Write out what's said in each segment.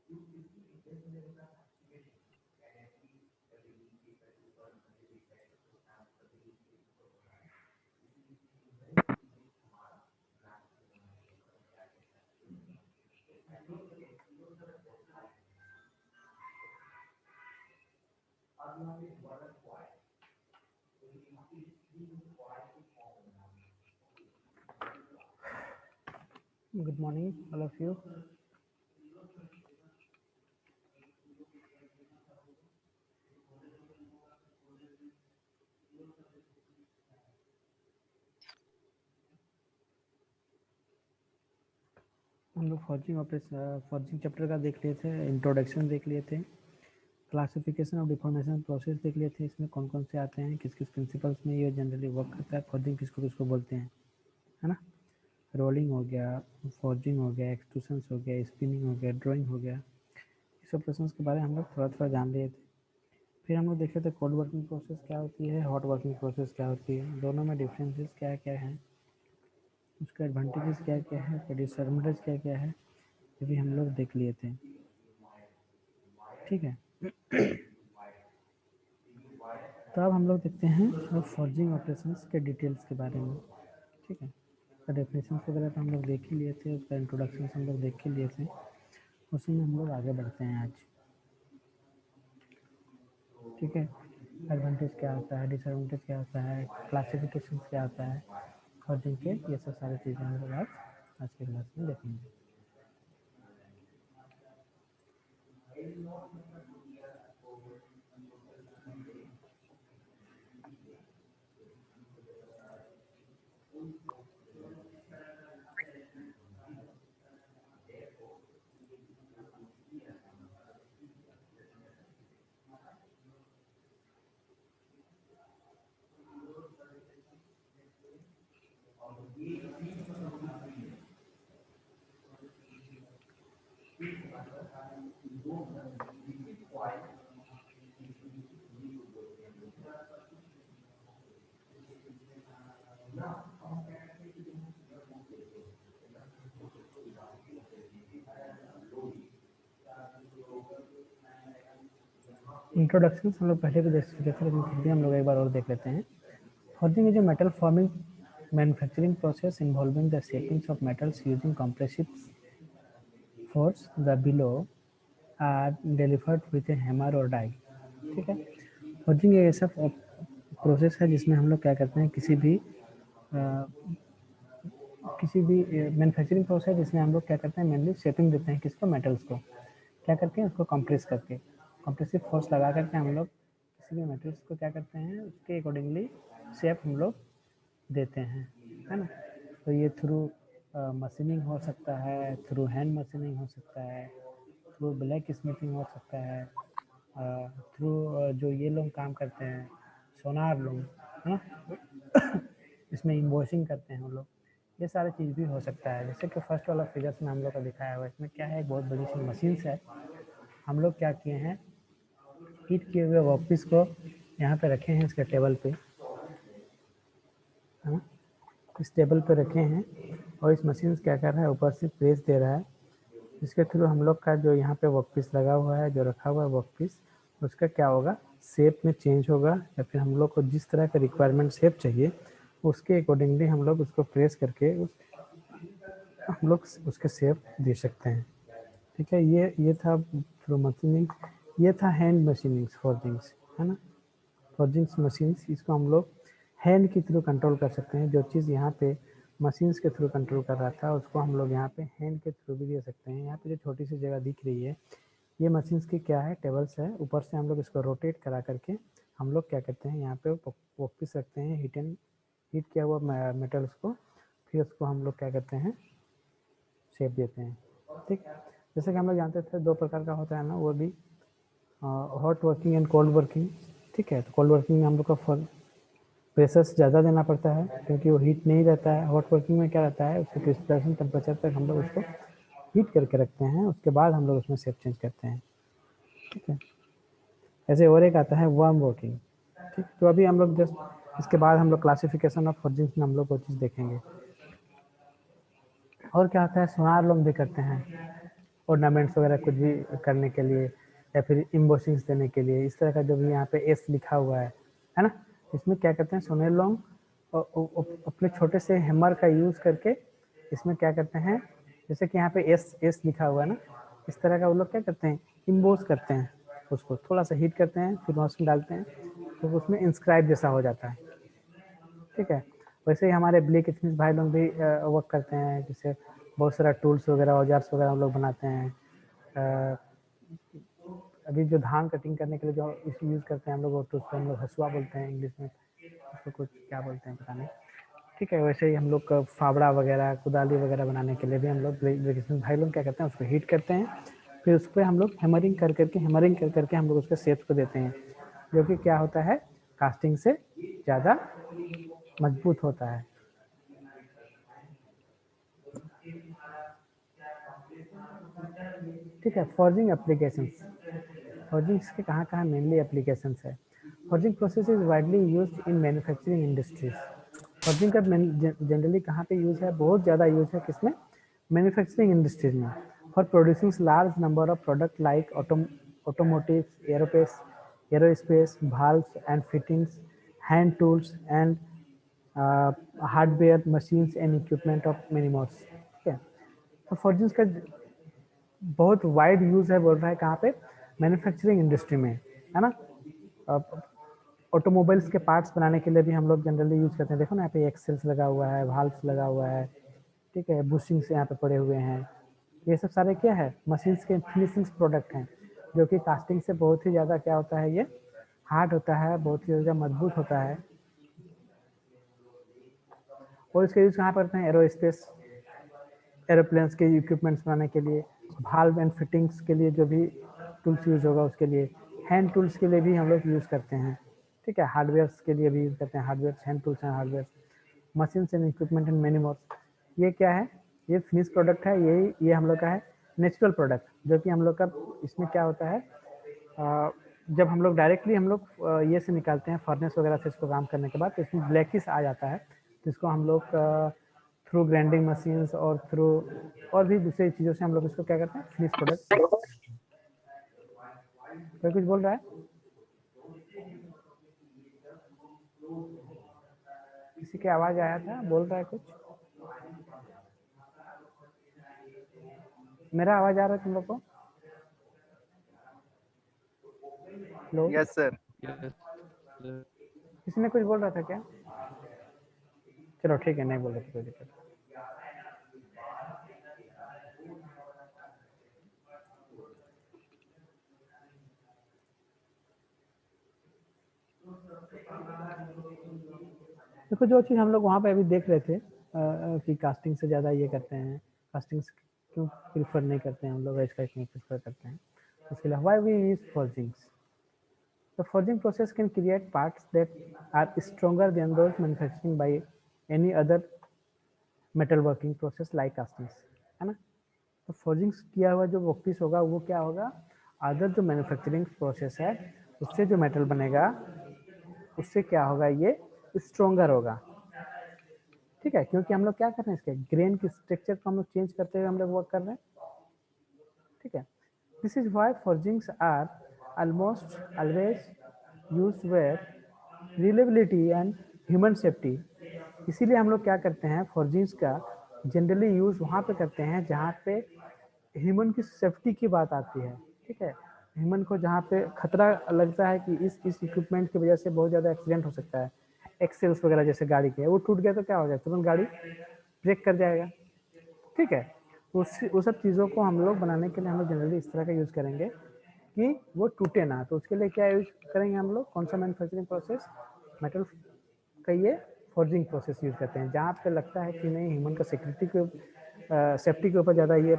Good morning, all of you. हम लोग forging chapter का देख लिए थे, इंट्रोडक्शन देख लिए थे, क्लासिफिकेशन ऑफ डिफॉर्मेशन प्रोसेस देख लिए थे, इसमें कौन कौन से आते हैं, किस किस प्रिंसिपल्स में ये जनरली वर्क करता है, फॉर्जिंग किसको किसको बोलते हैं, है ना। रोलिंग हो गया, फॉर्जिंग हो गया, एक्सट्रूशंस हो गया, स्पिनिंग हो गया, ड्राइंग हो गया, इस ऑपरेशंस के बारे में हम लोग थोड़ा थोड़ा जान लिए थे। फिर हम लोग देखे थे कोल्ड वर्किंग प्रोसेस क्या होती है, हॉट वर्किंग प्रोसेस क्या होती है, दोनों में डिफरेंसेस क्या क्या हैं, उसका एडवांटेजेस क्या क्या है, उसका डिसएडवांटेज क्या क्या है, ये भी हम लोग देख लिए थे। ठीक है। तो अब हम लोग देखते हैं फॉर्जिंग ऑपरेशंस के डिटेल्स के बारे में। ठीक है, उसका डेफिनेशन वगैरह तो हम लोग देख ही लिए थे, उसका इंट्रोडक्शन हम लोग देख ही लिए थे, उसी में हम लोग आगे बढ़ते हैं आज। ठीक है, एडवांटेज क्या होता है, डिसएडवांटेज क्या होता है, क्लासिफिकेशन क्या होता है फॉर्जिंग के, ये सब सारी चीज़ें हम लोग आज के क्लास में देखेंगे। इंट्रोडक्शन हम लोग पहले भी देख चुके थे, लेकिन फिर भी हम लोग एक बार और देख लेते हैं। Forging is a metal forming manufacturing process involving the shaping of metals using compressive force the below are delivered with a hammer और डाई। ठीक है, फॉर्जिंग एक ऐसा प्रोसेस है जिसमें हम लोग क्या करते हैं, किसी भी मैन्युफैक्चरिंग प्रोसेस जिसमें हम लोग क्या करते हैं, मेनली शेपिंग देते हैं किसको, मेटल्स को, क्या करके उसको कंप्रेस करके, कंप्रेसिव फोर्स लगा करके हम लोग किसी भी मेटल्स को क्या करते हैं, उसके अकॉर्डिंगली शेप हम लोग देते हैं, है ना। तो ये थ्रू मशीनिंग हो सकता है, थ्रू हैंड मशीनिंग हो सकता है, थ्रू ब्लैक स्मिथिंग हो सकता है, थ्रू जो ये लोग काम करते हैं सोनार लोग, है ना, इसमें इम्बोसिंग करते हैं हम लोग, ये सारी चीज़ भी हो सकता है। जैसे कि फर्स्ट वाला फिगर्स में हम लोग का दिखाया हुआ है, इसमें क्या है, एक बहुत बड़ी सी मशीन्स है, हम लोग क्या किए हैं, हीट किए हुए वर्कपीस को यहाँ पे रखे हैं इसके टेबल पे, है ना, इस टेबल पे रखे हैं, और इस मशीन क्या कर रहा है, ऊपर से प्रेस दे रहा है, जिसके थ्रू हम लोग का जो यहाँ पे वर्कपीस लगा हुआ है, जो रखा हुआ है वर्कपीस, उसका क्या होगा, शेप में चेंज होगा, या फिर हम लोग को जिस तरह का रिक्वायरमेंट शेप चाहिए उसके अकॉर्डिंगली हम लोग उसको प्रेस करके हम लोग उसके शेप दे सकते हैं। ठीक है, ये था थ्रू मशीनिंग, ये था हैंड मशीनिंग फॉर्जिंग्स, है ना, फॉर्जिंग्स मशीन्स, इसको हम लोग हैंड के थ्रू कंट्रोल कर सकते हैं। जो चीज़ यहाँ पे मशीन्स के थ्रू कंट्रोल कर रहा था, उसको हम लोग यहाँ पे हैंड के थ्रू भी दे सकते हैं। यहाँ पे जो छोटी सी जगह दिख रही है, ये मशीन्स की क्या है, टेबल्स है, ऊपर से हम लोग इसको रोटेट करा करके हम लोग क्या करते हैं, यहाँ पे वर्कपीस रखते हैं, हीट किया हुआ मेटल्स को, फिर उसको हम लोग क्या करते हैं, शेप देते हैं। ठीक, जैसे कि हम लोग जानते थे दो प्रकार का होता है ना, वो भी hot working and cold working. ठीक है, तो कोल्ड वर्किंग में हम लोग का प्रेशर ज़्यादा देना पड़ता है, क्योंकि वो हीट नहीं रहता है। हॉट वर्किंग में क्या रहता है, उसके क्रिस्टलाइजेशन टेम्परेचर तक हम लोग उसको हीट करके रखते हैं, उसके बाद हम लोग उसमें शेप चेंज करते हैं। ठीक है, ऐसे और एक आता है वार्म वर्किंग। ठीक, तो अभी हम लोग जस्ट इसके बाद हम लोग क्लासिफिकेशन ऑफ फॉर्जिंग्स में हम लोग वो चीज़ देखेंगे। और क्या होता है, सोनार लोग भी करते हैं, ऑर्नामेंट्स वगैरह कुछ भी करने के लिए, या फिर इम्बोसिंग्स देने के लिए। इस तरह का जो भी यहाँ पे एस लिखा हुआ है ना, इसमें क्या करते हैं सोनेलॉन्ग अपने छोटे से हैमर का यूज़ करके इसमें क्या करते हैं, जैसे कि यहाँ पे एस एस लिखा हुआ है ना, इस तरह का वो लोग क्या करते हैं इम्बोस करते हैं, उसको थोड़ा सा हीट करते हैं, फिर मशीन डालते हैं तो उसमें इंस्क्राइब जैसा हो जाता है। ठीक है, वैसे ही हमारे ब्लैक स्मिथ भाई लोग भी वर्क करते हैं, जैसे बहुत सारा टूल्स वगैरह औजार्स वगैरह हम लोग बनाते हैं। अभी जो धान कटिंग करने के लिए जो यूज़ करते हैं हम लोग, वो टूल्स हम लोग हसुआ बोलते हैं इंग्लिश में, उसको कुछ क्या बोलते हैं पता नहीं। ठीक है, वैसे ही हम लोग का फावड़ा वगैरह कुदाली वगैरह बनाने के लिए भी हम लोग ब्लैक स्मिथ भाई लोग क्या करते हैं उसको हीट करते हैं, फिर उस पर हम लोग हैमरिंग कर करके हम लोग उसके शेप्स को देते हैं, जो कि क्या होता है कास्टिंग से ज़्यादा मजबूत होता है। ठीक है, फॉर्जिंग एप्लीकेशंस, फॉर्जिंग के कहाँ कहाँ मेनली एप्लीकेशंस है। Forging process is widely used in manufacturing industries. Forging का जनरली कहाँ पे यूज है, बहुत ज़्यादा यूज है किसमें, मैन्युफैक्चरिंग इंडस्ट्रीज में, for producing large number of product like automotive, aerospace, valves and fittings, hand tools and hardware machines and equipment of many more। ठीक है, तो फॉर्जिंग्स का बहुत वाइड यूज है, बोल रहा है कहाँ पे, मैन्युफैक्चरिंग इंडस्ट्री में, है ना। ऑटोमोबाइल्स के पार्ट्स बनाने के लिए भी हम लोग जनरली यूज करते हैं, देखो ना यहाँ पे एक्सेल्स लगा हुआ है, वाल्व्स लगा हुआ है, ठीक है, बुशिंग्स यहाँ पे पड़े हुए हैं, ये सब सारे क्या है मशीन्स के फिनिशिंग प्रोडक्ट हैं, जो कि कास्टिंग से बहुत ही ज़्यादा क्या होता है, ये हार्ड होता है, बहुत ही ज़्यादा मजबूत होता है। और इसका यूज कहाँ करते हैं, एरोस्पेस, एरोप्लेन्स के इक्विपमेंट्स बनाने के लिए, वाल्व एंड फिटिंग्स के लिए जो भी टूल्स यूज होगा उसके लिए, हैंड टूल्स के लिए भी हम लोग यूज़ करते हैं। ठीक है, हार्डवेयर्स के लिए भी यूज़ करते हैं, hardware hand tools and hardware machines and equipment and many more. ये क्या है, ये फिनिश प्रोडक्ट है, ये हम लोग का है नेचुरल प्रोडक्ट, जो कि हम लोग का इसमें क्या होता है, जब हम लोग डायरेक्टली हम लोग ये से निकालते हैं फर्नेस वगैरह से इसको काम करने के बाद, तो इसमें ब्लैकिश आ जाता है, तो इसको हम लोग थ्रू ग्राइंडिंग मशीन्स और थ्रू और भी दूसरी चीज़ों से हम लोग इसको क्या करते हैं फिनिश प्रोडक्ट। कोई कुछ बोल रहा है, किसी की आवाज़ आया था, बोल रहा है कुछ, मेरा आवाज़ आ रहा है तुम लोग को, हेलो, यस सर। किसी ने कुछ बोल रहा था क्या, चलो ठीक है, नहीं बोल रहे थे, कोई दिक्कत। देखो जो चीज़ हम लोग वहाँ पे अभी देख रहे थे कि कास्टिंग से ज़्यादा ये करते हैं, कास्टिंग क्यों प्रीफर नहीं करते हैं हम लोग, इसका क्यों प्रीफर करते हैं, उसके लिए why we use forgings. The forging process can create parts that are stronger than those manufacturing by any other metalworking process like castings, है ना। तो forging किया हुआ जो वर्कपीस होगा वो क्या होगा, अदर जो मैन्युफैक्चरिंग प्रोसेस है उससे जो मेटल बनेगा उससे क्या होगा, ये स्ट्रोंगर होगा। ठीक है, क्योंकि हम लोग क्या कर रहे हैं, इसके ग्रेन की स्ट्रक्चर को हम लोग चेंज करते हुए हम लोग वर्क कर रहे हैं। ठीक है, this is why forgings are almost always use where reliability and human safety. इसीलिए हम लोग क्या करते हैं, फॉर्जिंग्स का जनरली यूज़ वहाँ पे करते हैं जहाँ पे ह्यूमन की सेफ्टी की बात आती है। ठीक है, ह्यूमन को जहाँ पे खतरा लगता है कि इस इक्विपमेंट की वजह से बहुत ज़्यादा एक्सीडेंट हो सकता है, एक्सेल्स वगैरह जैसे गाड़ी के, वो टूट गया तो क्या हो जाए, तुरंत गाड़ी ब्रेक कर जाएगा। ठीक है, उस सब चीज़ों को हम लोग बनाने के लिए हम लोग जनरली इस तरह का यूज़ करेंगे कि वो टूटे ना, तो उसके लिए क्या यूज करेंगे हम लोग, कौन सा मैन्युफैक्चरिंग प्रोसेस, मेटल का ये फॉर्जिंग प्रोसेस यूज करते हैं, जहाँ पे लगता है कि नहीं ह्यूमन का सिक्योरिटी के सेफ्टी के ऊपर ज़्यादा ये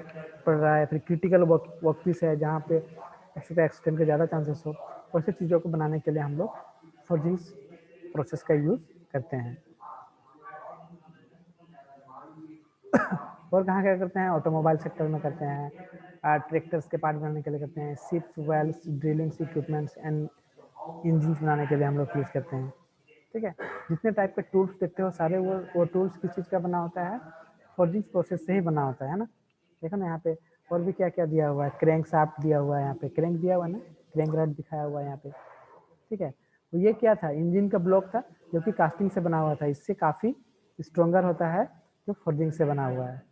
पड़ रहा है, फिर क्रिटिकल वर्क पीस है जहाँ पे एक्सीडेंट के ज़्यादा चांसेस हो, वैसे चीज़ों को बनाने के लिए हम लोग फॉर्जिंग प्रोसेस का यूज़ करते हैं। और कहाँ क्या करते हैं, ऑटोमोबाइल सेक्टर में करते हैं, ट्रैक्टर्स के पार्ट बनाने के लिए करते हैं, ships, wells, drillings equipments and engine बनाने के लिए हम लोग यूज़ करते हैं। ठीक है, जितने टाइप के टूल्स देखते हो सारे वो टूल्स किस चीज़ का बना होता है, फॉर्जिंग प्रोसेस से ही बना होता है ना। देखो ना यहाँ पे और भी क्या क्या दिया हुआ है, क्रैंक शाफ्ट दिया हुआ है, यहाँ पे क्रैंक दिया हुआ है ना, क्रैंक रॉड दिखाया हुआ है यहाँ पे, ठीक है। तो ये क्या था, इंजन का ब्लॉक था जो कि कास्टिंग से बना हुआ था, इससे काफ़ी स्ट्रोंगर होता है जो फोर्जिंग से बना हुआ है,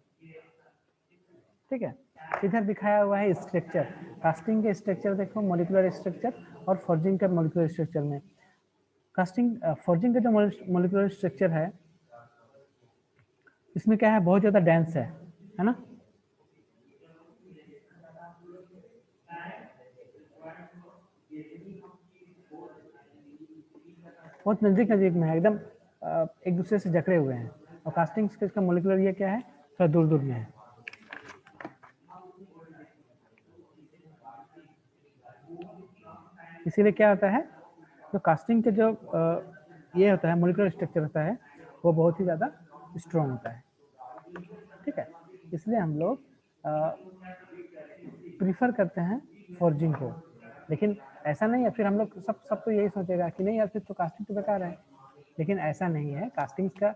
ठीक है। इधर दिखाया हुआ है स्ट्रक्चर, कास्टिंग के स्ट्रक्चर देखो, मॉलिक्यूलर स्ट्रक्चर और फोर्जिंग का मॉलिक्यूलर स्ट्रक्चर में, कास्टिंग फोर्जिंग का जो मॉलिक्यूलर स्ट्रक्चर है इसमें क्या है, बहुत ज़्यादा डेंस है ना, बहुत नजदीक नजदीक में है एकदम, एक दूसरे से जकड़े हुए हैं। और कास्टिंग का इसका मॉलिक्यूलर ये क्या है, थोड़ा दूर दूर में है। इसीलिए क्या होता है, जो कास्टिंग के जो ये होता है मॉलिक्यूलर स्ट्रक्चर होता है वो बहुत ही ज़्यादा स्ट्रॉन्ग होता है, ठीक है। इसलिए हम लोग प्रीफर करते हैं फोर्जिंग को, लेकिन ऐसा नहीं है फिर हम लोग सब तो यही सोचेगा कि नहीं यार फिर तो कास्टिंग तो बेकार है, लेकिन ऐसा नहीं है। कास्टिंग का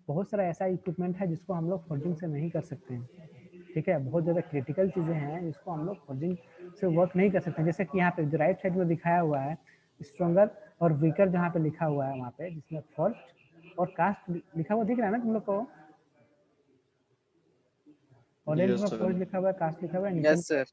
बहुत सारा ऐसा इक्विपमेंट है जिसको हम लोग फोर्जिंग से नहीं कर सकते हैं, ठीक है। बहुत ज़्यादा क्रिटिकल चीज़ें हैं जिसको हम लोग फोर्जिंग से वर्क नहीं कर सकते, जैसे कि यहाँ पे जो राइट साइड में दिखाया हुआ है स्ट्रॉन्गर और वीकर, जहाँ पे लिखा हुआ है वहाँ पे जिसमें फर्स्ट और कास्ट लिखा हुआ दिख रहा है ना तुम लोग को, ऑरेंज यस में सर। फर्स्ट लिखा हुआ है, कास्ट लिखा हुआ है नीचे में। Yes sir.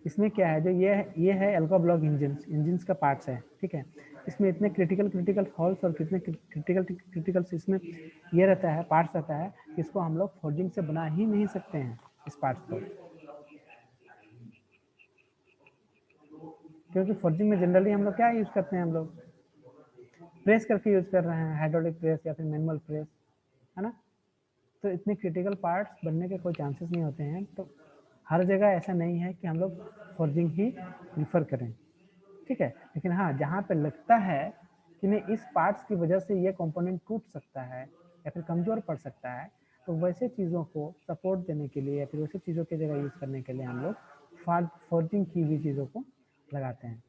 इसमें क्या है, जो ये है अल्फा ब्लॉक इंजन का पार्ट्स है, ठीक है। इसमें इतने क्रिटिकल फॉल्स और कितने क्रिटिकल इसमें ये रहता है, पार्ट्स रहता है, इसको हम लोग फोर्जिंग से बना ही नहीं सकते हैं इस पार्ट्स को, क्योंकि फोर्जिंग में जनरली हम लोग क्या यूज़ करते हैं, हम लोग प्रेस करके यूज़ कर रहे हैं, हाइड्रोलिक प्रेस या फिर मैनुअल प्रेस, है ना। तो इतने क्रिटिकल पार्ट्स बनने के कोई चांसेस नहीं होते हैं, तो हर जगह ऐसा नहीं है कि हम लोग फोर्जिंग ही प्रीफर करें, ठीक है। लेकिन हाँ, जहाँ पे लगता है कि नहीं इस पार्ट्स की वजह से ये कंपोनेंट टूट सकता है या फिर कमज़ोर पड़ सकता है, तो वैसे चीज़ों को सपोर्ट देने के लिए या फिर वैसे चीज़ों की जगह यूज़ करने के लिए हम लोग फोर्जिंग की हुई चीज़ों को लगाते हैं।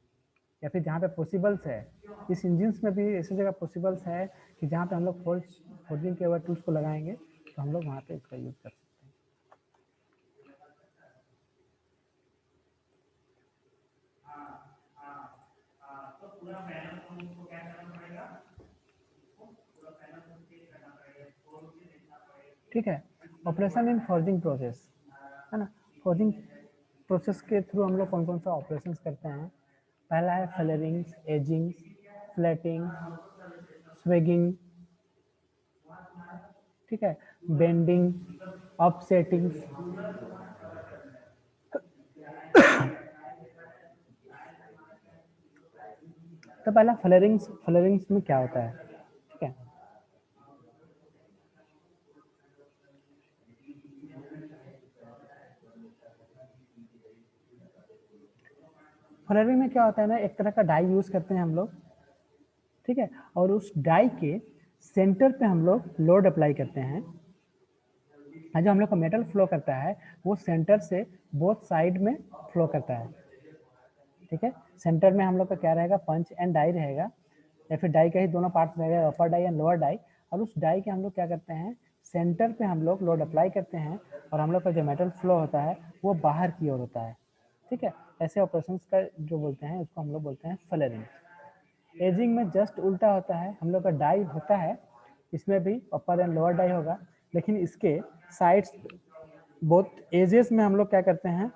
या फिर जहाँ पे पॉसिबल्स है, इस इंजिन्स में भी ऐसी जगह पॉसिबल्स है कि जहाँ पे हम लोग फोर्जिंग के अगर टूल्स को लगाएंगे तो हम लोग वहाँ पे इसका यूज़ कर सकते हैं। ठीक है। ऑपरेशन इन फोर्जिंग प्रोसेस, है ना। फोर्जिंग प्रोसेस के थ्रू हम लोग कौन कौन सा ऑपरेशन करते हैं, पहला है फ्लेयरिंग्स, एजिंग्स, फ्लैटिंग, स्वेगिंग, ठीक है, बेंडिंग, अपसेटिंग। तो पहला फ्लेयरिंग्स में क्या होता है, ठीक है। फ्लेयरिंग में क्या होता है ना, एक तरह का डाई यूज करते हैं हम लोग, ठीक है, और उस डाई के सेंटर पे हम लोग लोड अप्लाई करते हैं, और जो हम लोग का मेटल फ्लो करता है वो सेंटर से बोथ साइड में फ्लो करता है, ठीक है। सेंटर में हम लोग का क्या रहेगा, पंच एंड डाई रहेगा, या फिर डाई का ही दोनों पार्ट्स रहेगा, अपर डाई एंड लोअर डाई। और उस डाई के हम लोग क्या करते हैं, सेंटर पे हम लोग लोड अप्लाई करते हैं, और हम लोग का जो मेटल फ्लो होता है वो बाहर की ओर होता है, ठीक है। ऐसे ऑपरेशंस का जो बोलते हैं उसको हम लोग बोलते हैं फ्लेयरिंग। एजिंग में जस्ट उल्टा होता है, हम लोग का डाई होता है, इसमें भी अपर एंड लोअर डाई होगा, लेकिन इसके साइड्स बहुत एजेस में हम लोग क्या करते हैं,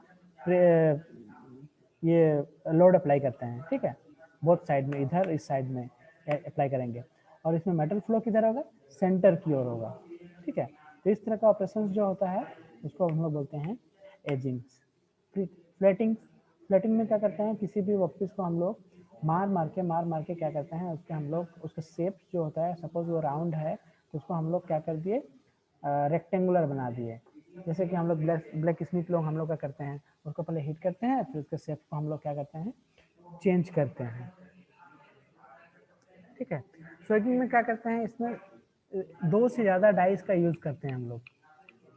ये लोड अप्लाई करते हैं, ठीक है। बहुत साइड में, इधर इस साइड में अप्लाई करेंगे, और इसमें मेटल फ्लो किधर होगा, सेंटर की ओर होगा, ठीक है। तो इस तरह का ऑपरेशन जो होता है उसको हम लोग बोलते हैं एजिंग्स। फ्लैटिंग, फ्लैटिंग में क्या करते हैं, किसी भी वर्कपीस को हम लोग मार के क्या करते हैं, उसके हम लोग उसका शेप जो होता है, सपोज वो राउंड है तो उसको हम लोग क्या कर दिए, रेक्टेंगुलर बना दिए। जैसे कि हम लोग ब्लैक स्मिथ लोग हम लोग क्या करते हैं, उसको पहले हीट करते हैं, फिर उसके शेप को हम लोग क्या करते हैं, चेंज करते हैं, ठीक है। स्वेगिंग में क्या करते हैं, इसमें दो से ज़्यादा डाइस का यूज़ करते हैं हम लोग,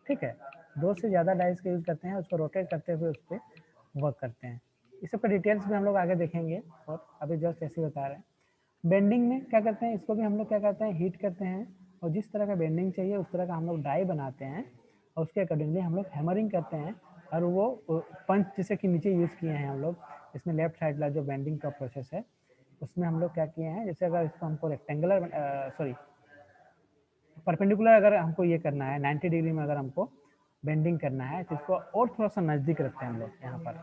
ठीक है। दो से ज़्यादा डाइस का यूज़ करते हैं, उसको रोटेट करते हुए उस पर वर्क करते हैं। इस सब का डिटेल्स भी हम लोग आगे देखेंगे, और अभी जस्ट ऐसे ही बता रहे हैं। बेंडिंग में क्या करते हैं, इसको भी हम लोग क्या करते हैं, हीट करते हैं, और जिस तरह का बेंडिंग चाहिए उस तरह का हम लोग डाई बनाते हैं, और उसके अकॉर्डिंगली हम लोग हैमरिंग करते हैं, और वो पंच जैसे कि नीचे यूज़ किए हैं हम लोग। इसमें लेफ्ट साइड वाला जो बेंडिंग का प्रोसेस है उसमें हम लोग क्या किए हैं, जैसे अगर इसको हमको रेक्टेंगुलर सॉरी परपेंडिकुलर अगर हमको ये करना है 90 डिग्री में अगर हमको बेंडिंग करना है तो इसको और थोड़ा सा नज़दीक रखते हैं हम लोग यहाँ पर।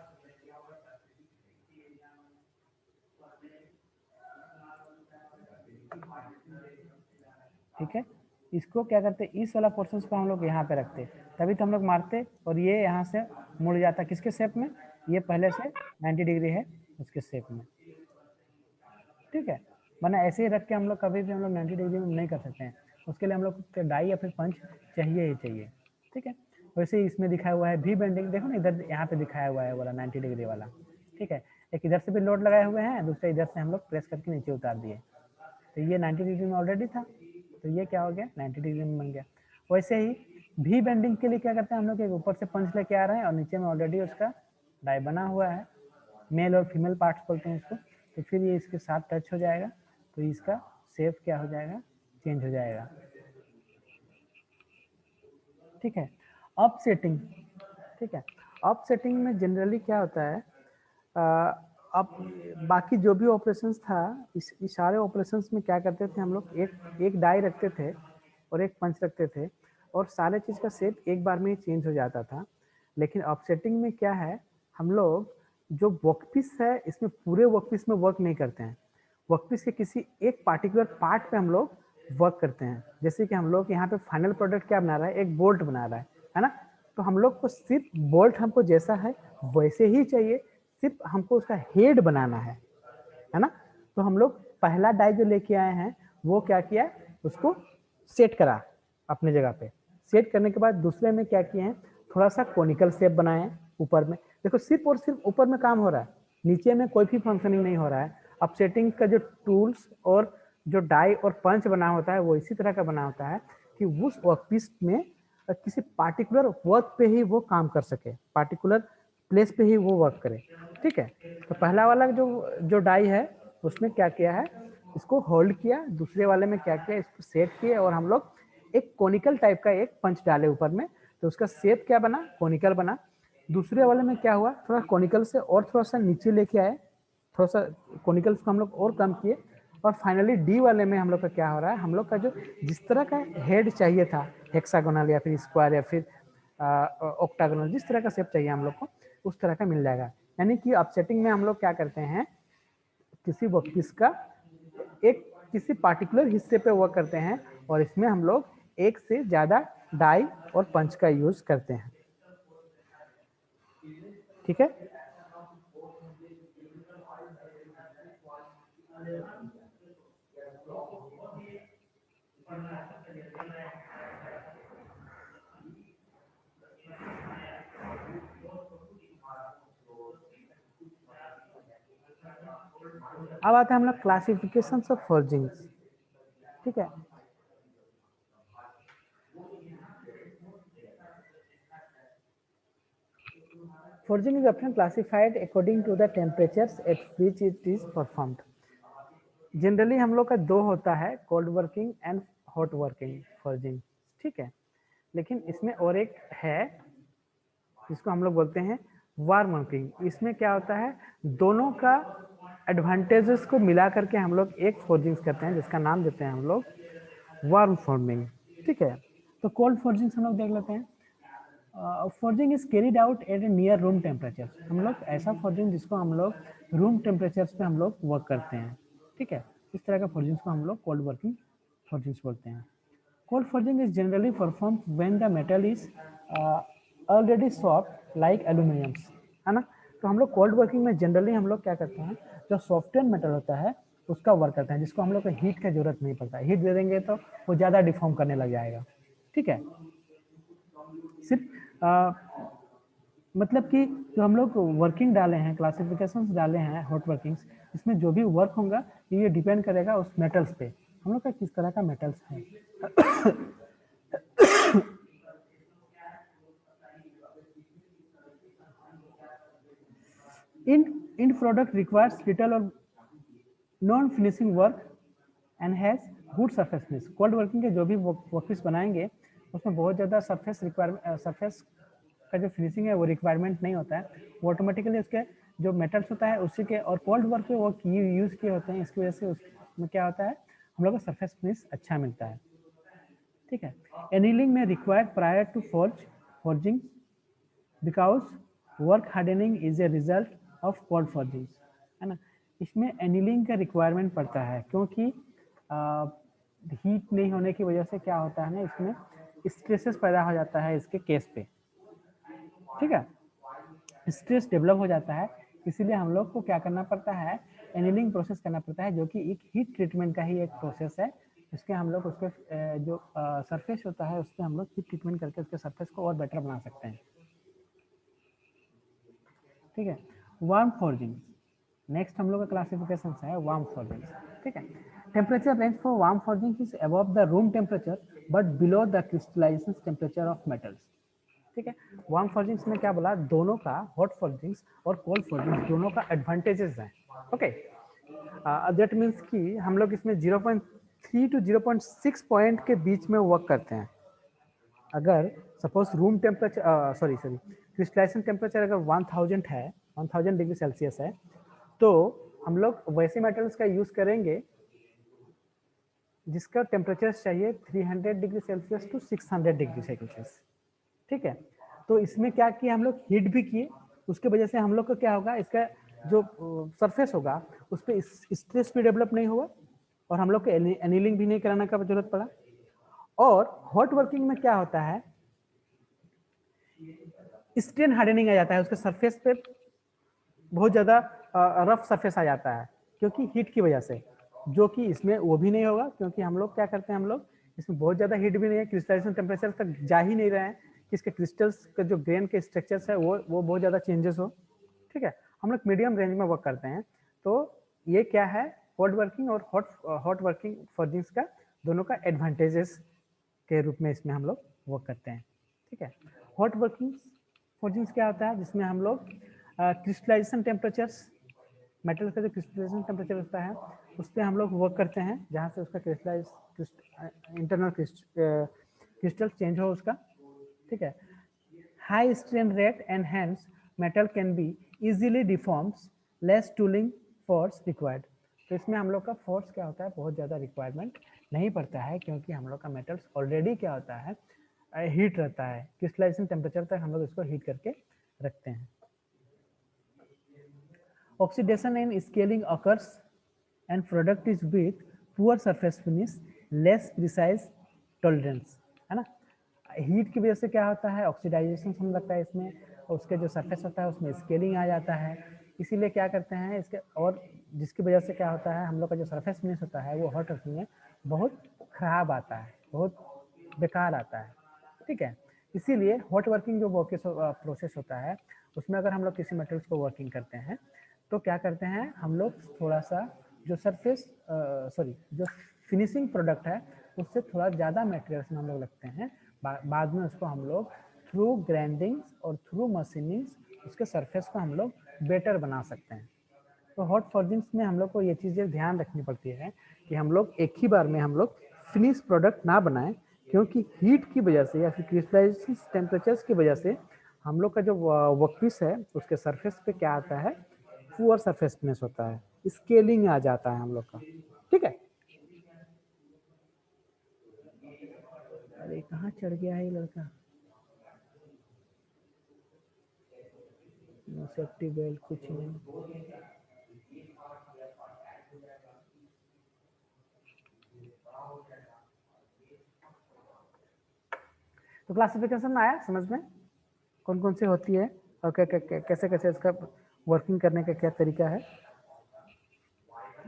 ठीक है, इसको क्या करते, इस वाला पोर्शन को हम लोग यहाँ पे रखते, तभी तो हम लोग मारते और ये यहाँ से मुड़ जाता किसके शेप में, ये पहले से 90 डिग्री है उसके शेप में। ठीक है, वरना ऐसे ही रख के हम लोग कभी भी हम लोग 90 डिग्री में नहीं कर सकते हैं, उसके लिए हम लोग डाई या फिर पंच चाहिए ही चाहिए। ठीक है, वैसे ही इसमें दिखाया हुआ है भी बेंडिंग, देखो ना इधर यहाँ पे दिखाया हुआ है वाला 90 डिग्री वाला। ठीक है, एक इधर से भी लोड लगाए हुए हैं, दूसरे इधर से हम लोग प्रेस करके नीचे उतार दिए, तो ये 90 डिग्री में ऑलरेडी था, तो ये क्या हो गया 90 डिग्री में बन गया। वैसे ही भी बेंडिंग के लिए क्या करते हैं हम लोग, एक ऊपर से पंच लेके आ रहे हैं और नीचे में ऑलरेडी उसका डाई बना हुआ है, मेल और फीमेल पार्ट्स बोलते हैं इसको, तो फिर ये इसके साथ टच हो जाएगा तो इसका शेप क्या हो जाएगा, चेंज हो जाएगा। ठीक है, अप सेटिंग। ठीक है, अप सेटिंग में जनरली क्या होता है, अब बाकी जो भी ऑपरेशंस था इस सारे ऑपरेशंस में क्या करते थे हम लोग, एक डाई रखते थे और एक पंच रखते थे और सारे चीज़ का शेप एक बार में ही चेंज हो जाता था। लेकिन ऑफसेटिंग में क्या है, हम लोग जो वर्कपीस है इसमें पूरे वर्कपीस में वर्क नहीं करते हैं, वर्कपीस के किसी एक पार्टिकुलर पार्ट पे हम लोग वर्क करते हैं। जैसे कि हम लोग यहाँ पे फाइनल प्रोडक्ट क्या बना रहा है, एक बोल्ट बना रहा है ना, तो हम लोग को सिर्फ बोल्ट हमको जैसा है वैसे ही चाहिए, सिर्फ हमको उसका हेड बनाना है ना। तो हम लोग पहला डाई जो लेके आए हैं वो क्या किया, उसको सेट करा अपने जगह पे, सेट करने के बाद दूसरे में क्या किए हैं, थोड़ा सा कोनिकल शेप बनाए ऊपर में। देखो सिर्फ और सिर्फ ऊपर में काम हो रहा है, नीचे में कोई भी फंक्शनिंग नहीं हो रहा है। अपसेटिंग का जो टूल्स और जो डाई और पंच बना होता है वो इसी तरह का बना होता है कि उस वर्कपीस में किसी पार्टिकुलर वर्क पे ही वो काम कर सके, पार्टिकुलर प्लेस पे ही वो वर्क करे। ठीक है, तो पहला वाला जो डाई है उसमें क्या किया है, इसको होल्ड किया, दूसरे वाले में क्या किया, इसको सेट किया और हम लोग एक कोनिकल टाइप का एक पंच डाले ऊपर में, तो उसका शेप क्या बना, कोनिकल बना। दूसरे वाले में क्या हुआ, थोड़ा कोनिकल से और थोड़ा सा नीचे लेके आए, थोड़ा सा कोनिकल को हम लोग और कम किए और फाइनली डी वाले में हम लोग का क्या हो रहा है, हम लोग का जो जिस तरह का हेड चाहिए था, हेक्सागोनल या फिर स्क्वायर या फिर ऑक्टागोनल, जिस तरह का शेप चाहिए हम लोग को उस तरह का मिल जाएगा। यानी कि अपसेटिंग में हम लोग क्या करते हैं, किसी वर्कपीस का एक किसी पार्टिकुलर हिस्से पे वर्क करते हैं और इसमें हम लोग एक से ज्यादा डाई और पंच का यूज करते हैं। ठीक है, अब आते हैं हम लोग क्लासिफिकेशन ऑफ फोर्जिंग्स। ठीक है, forging is often classified according to the temperatures at which it is performed. Generally हम लोग का दो होता है, cold working and hot working forging. ठीक है, लेकिन इसमें और एक है जिसको हम लोग बोलते हैं वार्म वर्किंग। इसमें क्या होता है, दोनों का एडवांटेजेस को मिला करके हम लोग एक फोर्जिंग्स करते हैं जिसका नाम देते हैं हम लोग वार्म फॉर्मिंग। ठीक है, तो कोल्ड फोर्जिंग्स हम लोग देख लेते हैं। Forging is carried out at A near room temperature. हम लोग ऐसा फोर्जिंग जिसको हम लोग रूम टेम्परेचर्स पे हम लोग वर्क करते हैं। ठीक है, इस तरह का फोर्जिंग्स को हम लोग कोल्ड वर्किंग फोर्जिंग्स बोलते हैं। Cold forging is generally perform when the metal is already soft like aluminiums, है ना। तो हम लोग कोल्ड वर्किंग में जनरली हम लोग क्या करते हैं, जो सॉफ्टवेयर मेटल होता है उसका वर्क करते हैं, जिसको हम लोग को हीट का जरूरत नहीं पड़ता, हीट दे देंगे तो वो ज़्यादा डिफॉर्म करने लग जाएगा। ठीक है, सिर्फ मतलब कि जो हम लोग वर्किंग डाले हैं, क्लासिफिकेशंस डाले हैं हॉट वर्किंग्स, इसमें जो भी वर्क होगा ये डिपेंड करेगा उस मेटल्स पे, हम लोग का किस तरह का मेटल्स है। इन प्रोडक्ट रिक्वायर्स लिटिल और non finishing work and has good surfaceness. Cold working के जो भी वर्कपीस बनाएंगे उसमें बहुत ज़्यादा सरफेस रिक्वायरमेंट, सरफेस का जो फिनिशिंग है वो रिक्वायरमेंट नहीं होता है, वो ऑटोमेटिकली उसके जो मेटल्स होता है उसी के और कोल्ड वर्क पे वो यूज़ किए होते हैं, इसकी वजह से उसमें क्या होता है हम लोग को सरफेस फिनिश अच्छा मिलता है। ठीक है, एनीलिंग में required prior to forging because work hardening is a result of cold forging, है ना। इसमें एनीलिंग का रिक्वायरमेंट पड़ता है क्योंकि हीट नहीं होने की वजह से क्या होता है ना, इसमें स्ट्रेसेस पैदा हो जाता है इसके केस पे। ठीक है, स्ट्रेस डेवलप हो जाता है, इसीलिए हम लोग को क्या करना पड़ता है, एनीलिंग प्रोसेस करना पड़ता है, जो कि एक हीट ट्रीटमेंट का ही एक प्रोसेस है। इसके हम लोग उसके जो सरफेस होता है उसके हम लोग हीट ट्रीटमेंट करके उसके सरफेस को और बेटर बना सकते हैं। ठीक है, वार्म फॉर्जिंग, नेक्स्ट हम लोग का क्लासिफिकेशन है वार्म फॉर्जिंग। ठीक है, temperature range for warm forging is above the room temperature but below the crystallization temperature of metals. ठीक है, वार्म फॉर्जिंग्स में क्या बोला, दोनों का हॉट फॉर्जिंग्स और कोल्ड फॉर्जिंग्स दोनों का एडवांटेजेस हैं। ओके, दैट मीन्स कि हम लोग इसमें 0.3 to 0.6 पॉइंट के बीच में वर्क करते हैं। अगर suppose room temperature crystallization temperature अगर 1000 है, 1000 डिग्री सेल्सियस है, तो हम लोग वैसे मेटल्स का यूज करेंगे जिसका टेम्परेचर चाहिए 300 degree Celsius to 600 degree Celsius. ठीक है, तो इसमें क्या किया हम लोग, हीट भी किए, उसके वजह से हम लोग को क्या होगा, इसका जो सरफेस होगा उस पर स्ट्रेस भी डेवलप नहीं होगा और हम लोग को एनीलिंग भी नहीं कराने का जरूरत पड़ा। और हॉट वर्किंग में क्या होता है, स्ट्रेन हार्डनिंग आ जाता है, उसके सरफेस पे बहुत ज़्यादा रफ सरफेस आ जाता है क्योंकि हीट की वजह से, जो कि इसमें वो भी नहीं होगा क्योंकि हम लोग क्या करते हैं, हम लोग इसमें बहुत ज़्यादा हीट भी नहीं है, क्रिस्टलाइजेशन टेम्परेचर तक जा ही नहीं रहे हैं कि इसके क्रिस्टल्स का जो ग्रेन के स्ट्रक्चर्स है वो बहुत ज़्यादा चेंजेस हो। ठीक है, हम लोग मीडियम रेंज में वर्क करते हैं। तो ये क्या है, कोल्ड वर्किंग और हॉट वर्किंग फॉर्जिंग्स का दोनों का एडवांटेजेस के रूप में इसमें हम लोग वर्क करते हैं। ठीक है, हॉट वर्किंग फॉर्जिंग्स क्या होता है, जिसमें हम लोग क्रिस्टलाइजेशन टेम्परेचर्स, मेटल का जो क्रिस्टलाइजेशन टेम्परेचर होता है उस पर हम लोग वर्क करते हैं, जहाँ से उसका इंटरनल क्रिस्टल चेंज हो उसका। ठीक है, high strain rate and hands metal can be easily deforms, less tooling force required. तो इसमें हम लोग का फोर्स क्या होता है, बहुत ज़्यादा रिक्वायरमेंट नहीं पड़ता है क्योंकि हम लोग का मेटल्स ऑलरेडी क्या होता है, हीट रहता है, क्रिस्टलाइजेशन टेम्परेचर तक हम लोग इसको हीट करके रखते हैं। Oxidation and scaling occurs and product is with poor surface finish, less precise tolerance, है ना। हीट की वजह से क्या होता है, ऑक्सीडाइजेशन होने लगता है इसमें, उसके जो सरफेस होता है उसमें स्केलिंग आ जाता है, इसीलिए क्या करते हैं इसके, और जिसकी वजह से क्या होता है, हम लोग का जो सरफेस फिनिश होता है वो हॉट वर्किंग में बहुत खराब आता है, बहुत बेकार आता है। ठीक है, इसीलिए हॉट वर्किंग जो प्रोसेस होता है उसमें अगर हम लोग किसी मटेरियल्स को वर्किंग करते हैं तो क्या करते हैं हम लोग, थोड़ा सा जो जो फिनिशिंग प्रोडक्ट है उससे थोड़ा ज़्यादा मटेरियल्स में हम लोग लगते हैं, बाद में उसको हम लोग थ्रू ग्राइंडिंग और थ्रू मशीनिंग उसके सरफेस को हम लोग बेटर बना सकते हैं। तो हॉट फॉर्जिंग्स में हम लोग को ये चीज़ें ध्यान रखनी पड़ती है कि हम लोग एक ही बार में हम लोग फिनिश प्रोडक्ट ना बनाएं, क्योंकि हीट की वजह से या फिर क्रिस्टलाइजेशन टेम्परेचर्स की वजह से हम लोग का जो वर्कपीस है उसके सरफेस पे क्या आता है, पुअर सरफेस फिनिश होता है, स्केलिंग आ जाता है हम लोग का। ठीक है, अरे कहाँ चढ़ गया है ये लड़का, नो सेफ्टी बेल्ट कुछ नहीं। तो क्लासिफिकेशन आया समझ में, कौन कौन सी होती है और कैसे कैसे इसका वर्किंग करने का क्या तरीका है।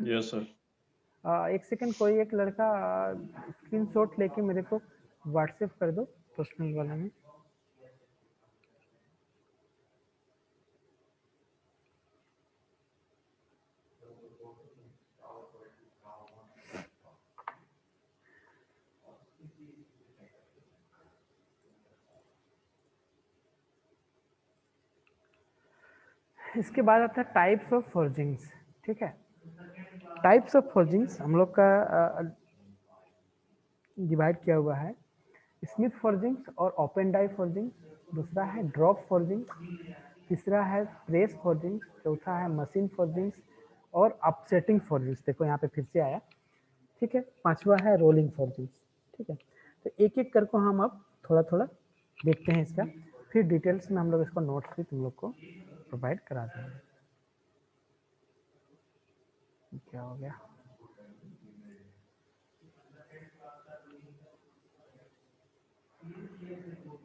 Yes sir. एक सेकंड, कोई एक लड़का स्क्रीनशॉट लेके मेरे को व्हाट्सएप कर दो पर्सनल वाला में। इसके बाद आता है टाइप्स ऑफ फॉर्जिंग्स। ठीक है, टाइप्स ऑफ फॉर्जिंग्स हम लोग का डिवाइड किया हुआ है, स्मिथ फॉर्जिंग्स और ओपन डाई फॉर्जिंग्स, दूसरा है ड्रॉप फोर्जिंग, तीसरा है प्रेस फोर्जिंग, चौथा है मशीन फोर्जिंग और अपसेटिंग फोर्जिंग। देखो यहाँ पे फिर से आया, ठीक है। पांचवा है रोलिंग फोर्जिंग, ठीक है। तो एक एक करके हम अब थोड़ा थोड़ा देखते हैं इसका, फिर डिटेल्स में हम लोग इसको नोट्स भी तुम लोग को प्रोवाइड करा देंगे। क्या हो गया,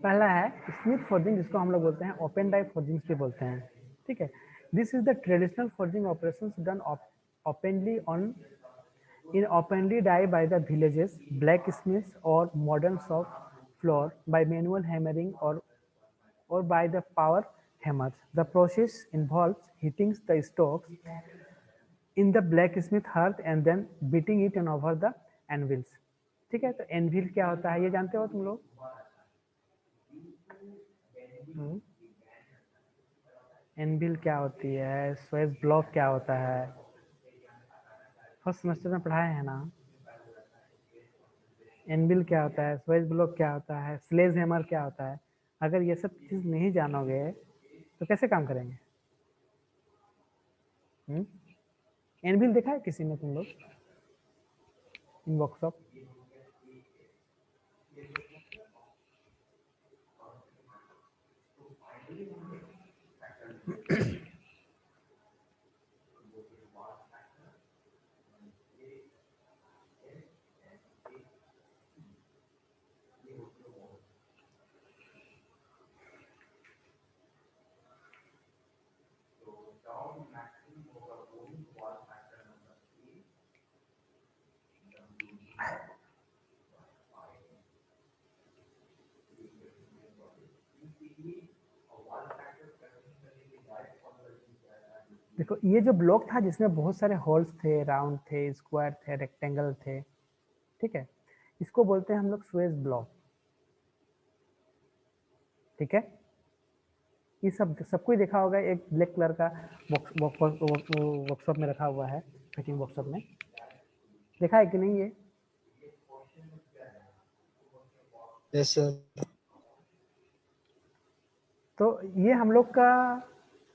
पहला है स्मिथ फोर्जिंग, जिसको हम लोग बोलते हैं ओपन डाई फोर्जिंग भी बोलते हैं, ठीक है। This is the traditional forging operations done openly on in openly die by the villages blacksmiths or modern shop floor by manual hammering or by the power hammers. The process involves heating the stocks in the blacksmith hearth and then beating it on over the anvils. ठीक है, तो anvil क्या होता है ये जानते हो तुम लोग? एनविल क्या होती है? स्वेज ब्लॉक क्या होता है? फर्स्ट सेमेस्टर में पढ़ाए हैं ना। एनविल क्या होता है, स्वेज ब्लॉक क्या होता है, स्लेज हैमर क्या होता है? अगर ये सब चीज नहीं जानोगे तो कैसे काम करेंगे? एनविल देखा है किसी ने तुम लोग इन वर्कशॉप? देखो ये जो ब्लॉक था जिसमें बहुत सारे होल्स थे, राउंड थे, स्क्वायर थे, रेक्टेंगल थे, ठीक है, इसको बोलते हैं हम लोग स्वेज ब्लॉक, ठीक है। ये सबको ही देखा होगा, एक ब्लैक कलर का वर्कशॉप में रखा हुआ है, फिटिंग वर्कशॉप में देखा है कि नहीं ये? Yes sir. तो ये हम लोग का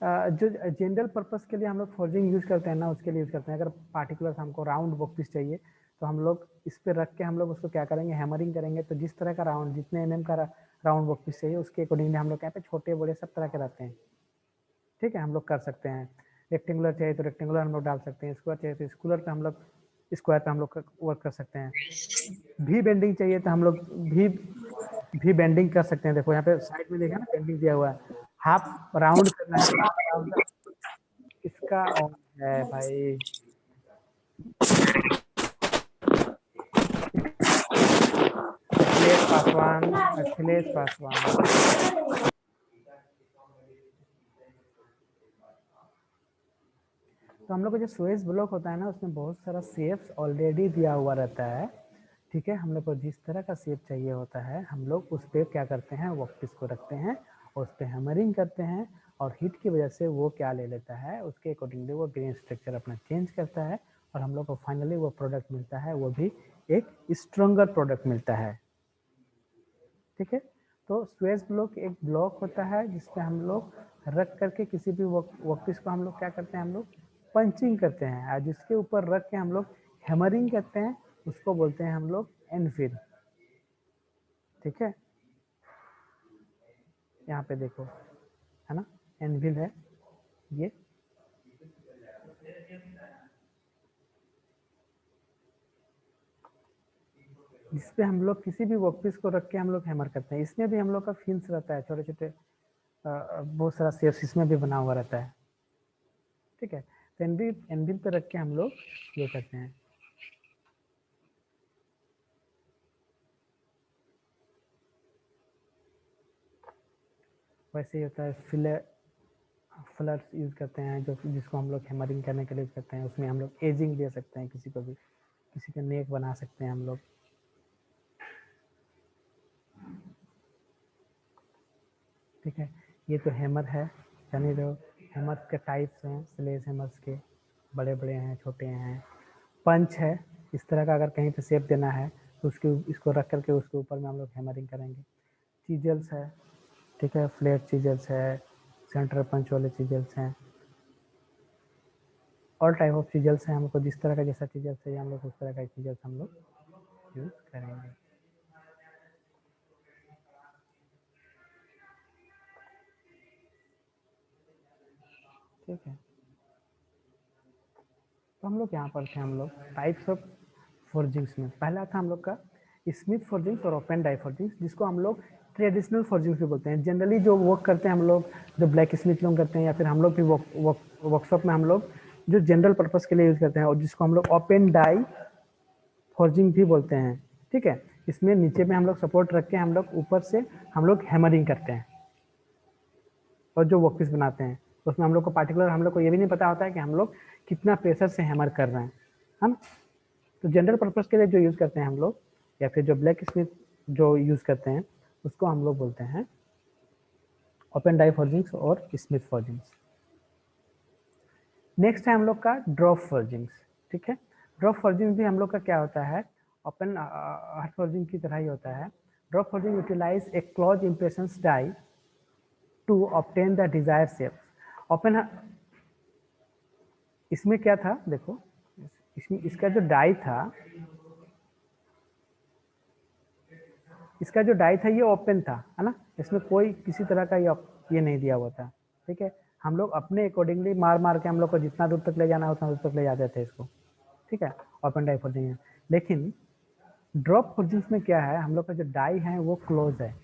जो जनरल पर्पस के लिए हम लोग फोर्जिंग यूज करते हैं ना, उसके लिए यूज करते हैं। अगर पार्टिकुलर हमको राउंड वर्कपीस चाहिए तो हम लोग इस पे रख के हम लोग उसको क्या करेंगे, हैमरिंग करेंगे। तो जिस तरह का राउंड, जितने एमएम का राउंड वर्कपीस चाहिए उसके अकॉर्डिंगली हम लोग यहाँ पे छोटे बड़े सब तरह के रहते हैं, ठीक है, हम लोग कर सकते हैं। रेक्टेंगुलर चाहिए तो रेक्टेंगुलर हम लोग डाल सकते हैं, स्क्वायर चाहिए तो स्क्वायर पे हम लोग स्क्वायर पे हम लोग वर्क कर सकते हैं। भी बेंडिंग चाहिए तो हम लोग भी बेंडिंग कर सकते हैं। देखो यहाँ पे साइड में देखा ना बेंडिंग दिया हुआ है, हाफ राउंड करना है तो हाफ राउंड इसका ऑन है भाई। अखिलेश पासवान, अखिलेश पासवान। तो हम लोग का जो स्वेज ब्लॉक होता है ना, उसमें बहुत सारा शेप्स ऑलरेडी दिया हुआ रहता है, ठीक है। हम लोग को जिस तरह का शेप चाहिए होता है हम लोग उस पर क्या करते हैं, वर्कपीस को रखते हैं और उस पर हैमरिंग करते हैं, और हीट की वजह से वो क्या ले लेता है, उसके अकॉर्डिंगली वो ग्रेन स्ट्रक्चर अपना चेंज करता है और हम लोग को फाइनली वो प्रोडक्ट मिलता है, वो भी एक स्ट्रॉन्गर प्रोडक्ट मिलता है, ठीक है। तो स्वेज ब्लॉक एक ब्लॉक होता है जिसपे हम लोग रख करके किसी भी वर्कपीस को हम लोग क्या करते हैं, हम लोग पंचिंग करते हैं, और जिसके ऊपर रख के हम लोग हैमरिंग करते हैं उसको बोलते हैं हम लोग एनफिल, ठीक है। यहाँ पे देखो है ना, एनविल है ये। जिसपे हम लोग किसी भी वर्कपीस को रख के हम लोग हैमर करते हैं। इसमें भी हम लोग का फिन्स रहता है, छोटे छोटे बहुत सारा शेप्स इसमें भी बना हुआ रहता है, ठीक है। तो एनविल पे रख के हम लोग ये करते हैं। वैसे ही होता है फ्लर्स यूज करते हैं, जो जिसको हम लोग हैमरिंग करने के लिए यूज करते हैं। उसमें हम लोग एजिंग दे सकते हैं, किसी को भी, किसी का नेक बना सकते हैं हम लोग, ठीक है। ये तो हैमर है, जानी रहो। हैमर के टाइप्स हैं, स्लेज हैमर्स के, बड़े बड़े हैं, छोटे हैं। पंच है, इस तरह का अगर कहीं पे शेप देना है तो उसके इसको रख करके उसके ऊपर में हम लोग हैमरिंग करेंगे। चीजल्स है, ठीक है, फ्लैट चीजल्स है, सेंटर पंच वाले चीजल्स हैं, ऑल टाइप ऑफ चीजल्स हैं। हमको जिस तरह का जैसा चीजल चाहिए हम लोग उस तरह का चीजल्स हम लोग यूज करेंगे। ठीक है, तो हम लोग यहाँ पर थे, हम लोग टाइप्स ऑफ फोर्जिंग्स में पहला था हम लोग का स्मिथ फोर्जिंग्स और ओपन डाई फोर्जिंग्स, जिसको हम लोग ट्रेडिशनल फोर्जिंग्स भी बोलते हैं। जनरली जो वर्क करते हैं हम लोग, जो ब्लैक स्मिथ लोग करते हैं, या फिर हम लोग भी वर्कशॉप में हम लोग जो जनरल पर्पस के लिए यूज करते हैं, और जिसको हम लोग ओपन डाई फोर्जिंग भी बोलते हैं। ठीक है, इसमें नीचे में हम लोग सपोर्ट रख के हम लोग ऊपर से हम लोग हैमरिंग करते हैं, और जो वर्कपीस बनाते हैं उसमें हम लोग को पार्टिकुलर हम लोग को ये भी नहीं पता होता है कि हम लोग कितना प्रेशर से हैमर कर रहे हैं, है ना। तो जनरल पर्पस के लिए जो यूज करते हैं हम लोग, या फिर जो ब्लैक स्मिथ जो यूज करते हैं, उसको हम लोग बोलते हैं ओपन डाई फोर्जिंग्स और स्मिथ फोर्जिंग्स। नेक्स्ट है हम लोग का ड्रॉप फोर्जिंग्स। ठीक है, ड्रॉप फोर्जिंग भी हम लोग का क्या होता है, ओपन हार्ड फोर्जिंग की तरह ही होता है। Drop forging utilize a close impression die to obtain the desire shape. Open इसमें क्या था देखो, इसमें इसका जो डाई था, इसका जो डाई था ये ओपन था, है ना, इसमें कोई किसी तरह का ये नहीं दिया हुआ था। ठीक है, हम लोग अपने अकॉर्डिंगली मार मार के हम लोग को जितना दूर तक ले जाना है उतना दूर तक ले जाते थे इसको। ठीक है, ओपन डाई फोर्जिंग है। लेकिन ड्रॉप फोर्जिंग में क्या है, हम लोग का जो डाई है वो क्लोज है,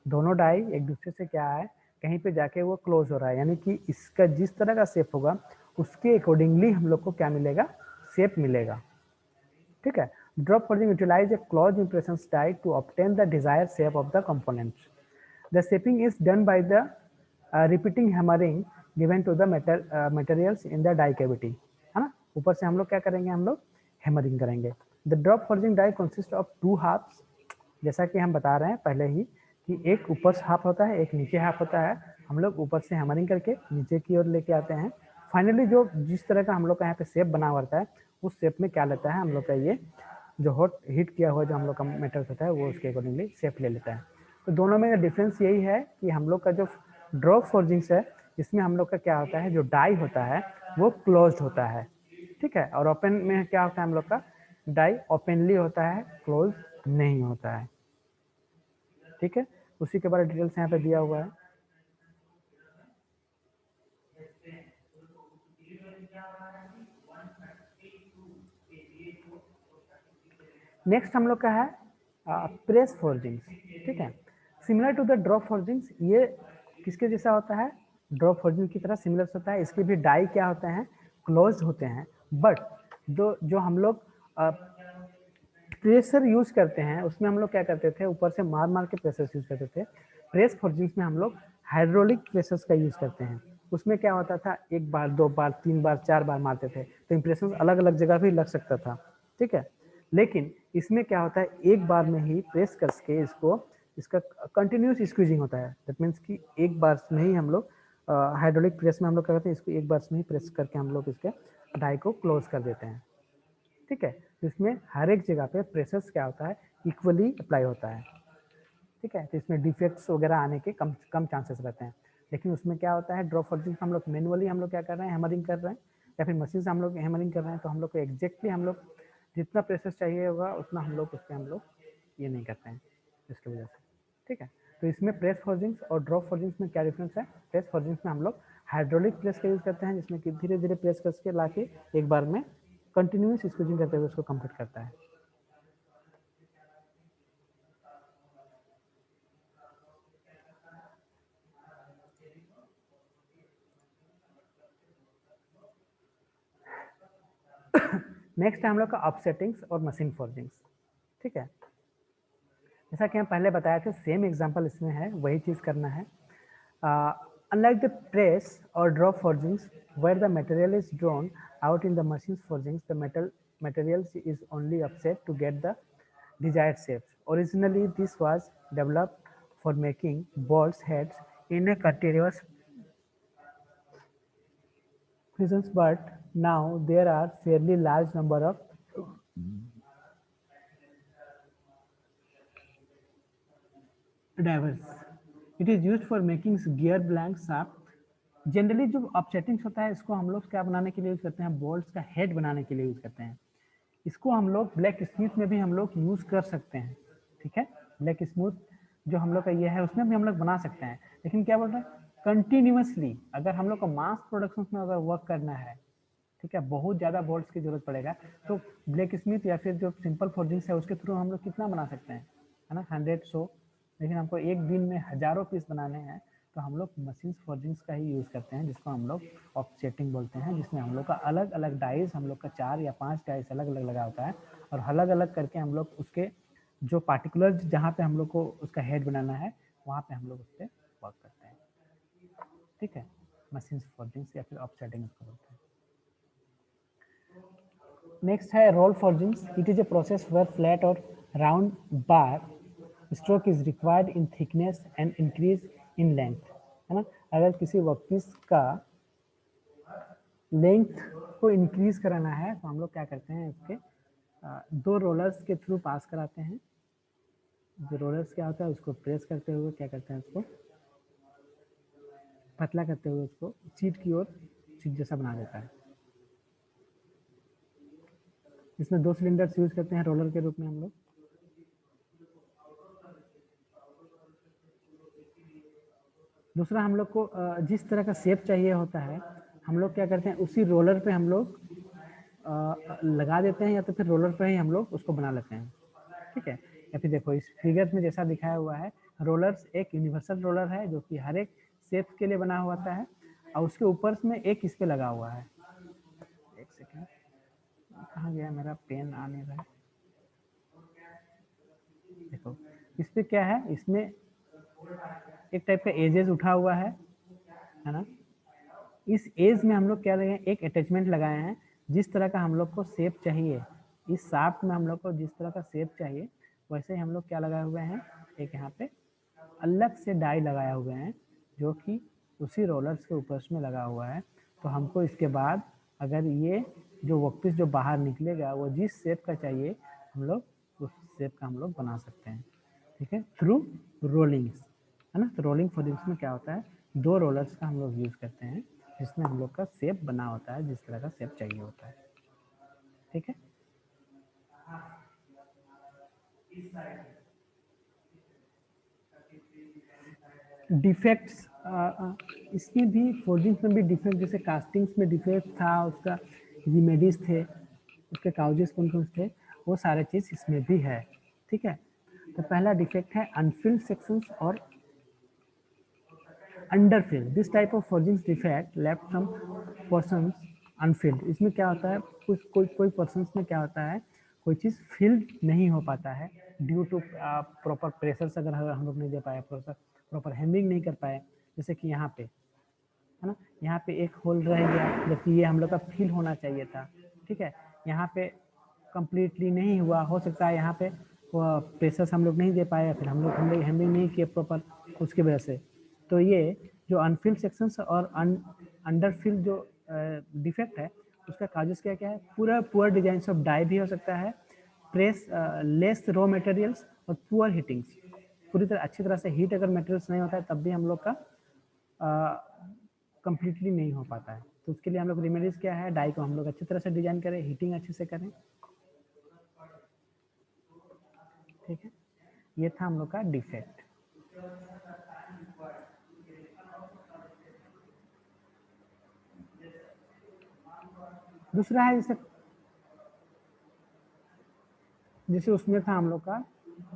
दोनों डाई एक दूसरे से क्या है, कहीं पे जाके वो क्लोज हो रहा है, यानी कि इसका जिस तरह का शेप होगा उसके अकॉर्डिंगली हम लोग को क्या मिलेगा, शेप मिलेगा। ठीक है, drop forging utilize a close impression die to obtain the desire shape of the components. The shaping is done by the repeating hammering given to the materials in the die cavity, है ना। ऊपर से हम लोग क्या करेंगे, हम लोग हैमरिंग करेंगे। The drop forging die consist of two halves, जैसा कि हम बता रहे हैं पहले ही कि एक ऊपर से हाफ होता है, एक नीचे हाफ होता है। हम लोग ऊपर से हैमरिंग करके नीचे की ओर लेके आते हैं। फाइनली जो जिस तरह का हम लोग का यहाँ पे शेप बना हुआ रहता है, उस शेप में क्या लेता है हम लोग का ये जो हॉट हीट किया हुआ जो हम लोग का मेटल्स होता है वो उसके अकॉर्डिंगली शेप ले लेता है। तो दोनों में डिफरेंस यही है कि हम लोग का जो ड्रॉप फोर्जिंग्स है इसमें हम लोग का क्या होता है, जो डाई होता है वो क्लोज्ड होता है। ठीक है, और ओपन में क्या होता है, हम लोग का डाई ओपनली होता है, क्लोज नहीं होता है। ठीक है, उसी के बारे में डिटेल्स यहाँ पे दिया हुआ है। नेक्स्ट हम लोग का है प्रेस फोर्जिंग्स। ठीक है, similar to the drop forgings, ये किसके जैसा होता है, ड्रॉप फोर्जिंग की तरह सिमिलर होता है। इसके भी डाई क्या होते हैं, क्लोज होते हैं। बट जो हम लोग प्रेशर यूज करते हैं उसमें हम लोग क्या करते थे, ऊपर से मार मार के प्रेशर यूज करते थे। प्रेस फोर्जिंग्स में हम लोग हाइड्रोलिक प्रेशर्स का यूज करते हैं। उसमें क्या होता था, एक बार, दो बार, तीन बार, चार बार मारते थे, तो इंप्रेशन अलग अलग जगह भी लग सकता था। ठीक है, लेकिन इसमें क्या होता है, एक बार में ही प्रेस करके इसका कंटिन्यूस स्क्वीजिंग होता है। दैट मीन्स कि एक बार में ही हम लोग हाइड्रोलिक प्रेस में हम लोग क्या करते हैं, इसको एक बार में ही प्रेस करके हम लोग इसके डाई को क्लोज कर देते हैं। ठीक है, तो इसमें हर एक जगह पे प्रेशर्स क्या होता है, इक्वली अप्लाई होता है। ठीक है, तो इसमें डिफेक्ट्स वगैरह आने के कम कम चांसेस रहते हैं। लेकिन उसमें क्या होता है, ड्रॉप फोर्जिंग हम लोग मैनुअली हम लोग क्या कर रहे हैं, हैमरिंग कर रहे हैं, या फिर मशीन से हम लोग हैमरिंग कर रहे हैं, तो हम लोग को एग्जैक्टली हम लोग जितना प्रेशर चाहिए होगा उतना हम लोग उसमें हम लोग ये नहीं करते हैं, इसकी वजह से। ठीक है, तो इसमें प्रेस फोर्जिंग्स और ड्रॉप फोर्जिंग्स में क्या डिफरेंस है, प्रेस फोर्जिंग्स में हम लोग हाइड्रोलिक प्रेस का यूज करते हैं, जिसमें कि धीरे धीरे प्रेस करके ला के एक बार में कंटिन्यूस स्क्वीजिंग करते हुए उसको कंप्लीट करता है। नेक्स्ट है हम लोग का ऑफसेटिंग्स और मशीन फोर्जिंग्स। ठीक है, जैसा कि हम पहले बताए थे, सेम एग्जांपल इसमें है, वही चीज़ करना है। Unlike the press or drop forgings, where the material is drawn out in the machine's forgings, the materials is only offset to get the desired shapes. Originally, this was developed for making bolts heads in a continuous prisons, but now there are fairly large number of divers. It is used for making gear blank shaft. Generally जो ऑफसेटिंग्स होता है इसको हम लोग क्या बनाने के लिए यूज करते हैं, बोल्ट्स का हेड बनाने के लिए यूज करते हैं। इसको हम लोग ब्लैक स्मिथ में भी हम लोग यूज कर सकते हैं। ठीक है, ब्लैक स्मिथ जो हम लोग का ये है उसमें भी हम लोग बना सकते हैं। लेकिन क्या बोल रहे हैं, कंटिन्यूसली अगर हम लोग को मास प्रोडक्शन में अगर वर्क करना है, ठीक है, बहुत ज़्यादा बोल्ट्स की जरूरत पड़ेगा, तो ब्लैक स्मिथ या फिर जो सिंपल फोर्जिंग्स है उसके थ्रू हम लोग कितना बना सकते हैं, है ना, 100 100। लेकिन हमको एक दिन में हजारों पीस बनाने हैं तो हम लोग मशीन फोर्जिंग्स का ही यूज़ करते हैं, जिसको हम लोग ऑफसेटिंग बोलते हैं, जिसमें हम लोग का अलग अलग डाइस, हम लोग का 4 या 5 डाइस अलग अलग लगा होता है, और अलग अलग करके हम लोग उसके जो पार्टिकुलर जहाँ पे हम लोग को उसका हेड बनाना है वहाँ पे हम लोग उस पर वर्क करते हैं। ठीक है, मशीन फोर्जिंग्स या फिर ऑफसेटिंग इसको बोलते हैं। नेक्स्ट है roll forgings. It is a process where flat और round bar stroke is required in thickness and increase in length, है ना। अगर किसी वर्कपीस का लेंथ को इंक्रीज कराना है तो हम लोग क्या करते हैं, इसके 2 रोलर्स के थ्रू पास कराते हैं। जो रोलर्स क्या होता है उसको प्रेस करते हुए क्या करते हैं, उसको पतला करते हुए उसको सीट की ओर सीट जैसा बना देता है। इसमें 2 सिलेंडर्स यूज करते हैं रोलर के रूप में हम लोग। दूसरा, हम लोग को जिस तरह का शेप चाहिए होता है हम लोग क्या करते हैं, उसी रोलर पे हम लोग लगा देते हैं, या तो फिर रोलर पे ही हम लोग उसको बना लेते हैं। ठीक है, या फिर देखो इस फिगर में जैसा दिखाया हुआ है, रोलर्स एक यूनिवर्सल रोलर है जो कि हर एक शेप के लिए बना हुआ है, और उसके ऊपर में एक इस पे लगा हुआ है। एक सेकेंड, कहाँ गया मेरा पेन, आ नहीं रहा है। देखो इस पे क्या है, इसमें एक टाइप का एजेस उठा हुआ है ना। इस एज में हम लोग क्या लगे, एक अटैचमेंट लगाए हैं, जिस तरह का हम लोग को शेप चाहिए, इस शाफ्ट में हम लोग को जिस तरह का शेप चाहिए वैसे ही हम लोग क्या लगाए हुए हैं, एक यहाँ पे अलग से डाई लगाए हुए हैं जो कि उसी रोलर्स के ऊपर में लगा हुआ है। तो हमको इसके बाद अगर ये जो वर्कपीस जो बाहर निकलेगा वो जिस शेप का चाहिए हम लोग उस शेप का हम लोग बना सकते हैं। ठीक है, थ्रू रोलिंग्स, है ना। तो रोलिंग फोर्जिंग्स में क्या होता है, 2 रोलर्स का हम लोग यूज करते हैं जिसमें हम लोग का शेप बना होता है, जिस तरह का शेप चाहिए होता है। ठीक है, डिफेक्ट्स, इसमें भी फोर्जिंग्स में भी डिफेक्ट, जैसे कास्टिंग्स में डिफेक्ट था उसका रिमेडीज थे, उसके काउजेस कौन कौन थे, वो सारे चीज़ इसमें भी है। ठीक है, तो पहला डिफेक्ट है अनफिल्ड सेक्शंस और underfilled. This type of forgings defect left some persons unfilled. इसमें क्या होता है, कुछ कोई पर्सन्स में क्या होता है, कोई चीज़ फिल्ड नहीं हो पाता है ड्यू टू प्रॉपर प्रेशर्स, अगर हम लोग नहीं दे पाए, प्रॉपर हैमिंग नहीं कर पाए, जैसे कि यहाँ पे, है ना, यहाँ पे एक होल रह गया जबकि ये हम लोग का फिल होना चाहिए था। ठीक है, यहाँ पे कंप्लीटली नहीं हुआ, हो सकता है यहाँ पे प्रेशर्स हम लोग नहीं दे पाए, फिर हम लोग हैमिंग नहीं किए प्रॉपर, उसकी वजह से। तो ये जो अनफिल्ड सेक्शंस और अंडरफिल्ड जो डिफेक्ट है उसका काजेस क्या क्या है, पूरा पुअर डिजाइन ऑफ डाई भी हो सकता है, प्रेस लेस रॉ मटेरियल्स और पुअर हीटिंग्स। पूरी तरह अच्छी तरह से हीट अगर मटेरियल्स नहीं होता है तब भी हम लोग का कंप्लीटली नहीं हो पाता है। तो उसके लिए हम लोग रेमेडीज क्या है, डाई को हम लोग अच्छी तरह से डिजाइन करें, हीटिंग अच्छे से करें। ठीक है, ये था हम लोग का डिफेक्ट। दूसरा है जैसे उसमें था हम लोग का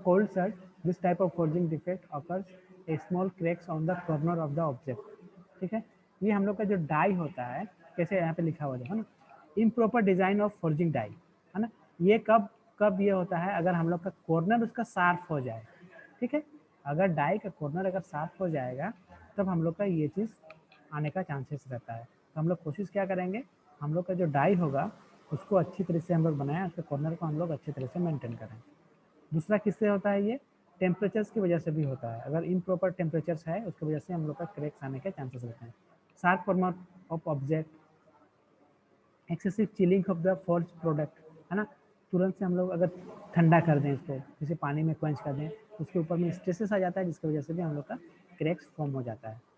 cold shut. This type of forging defect occurs a small cracks on the corner of the object. ठीक है, ये हम लोग का जो डाई होता है, कैसे यहाँ पे लिखा हुआ है ना, improper design of forging die, है ना। ये कब कब ये होता है, अगर हम लोग का कॉर्नर उसका शार्प हो जाए। ठीक है, अगर डाई का कॉर्नर अगर शार्प हो जाएगा तब हम लोग का ये चीज़ आने का चांसेस रहता है। तो हम लोग कोशिश क्या करेंगे, हम लोग का जो डाई होगा उसको अच्छी तरह से हम लोग बनाएं, उसके कॉर्नर को हम लोग अच्छी तरह से मेंटेन करें। दूसरा किससे होता है, ये टेम्परेचर्स की वजह से भी होता है। अगर इम्प्रॉपर टेम्परेचर्स है उसकी वजह से हम लोग का क्रैक्स आने के चांसेस रहते हैं। Sharp corner of object, excessive chilling of the forge product, है ना। तुरंत से हम लोग अगर ठंडा कर दें इसको, जैसे पानी में क्वेंच कर दें, उसके ऊपर में स्ट्रेसेस आ जाता है, जिसकी वजह से भी हम लोग का क्रैक्स फॉर्म हो जाता है।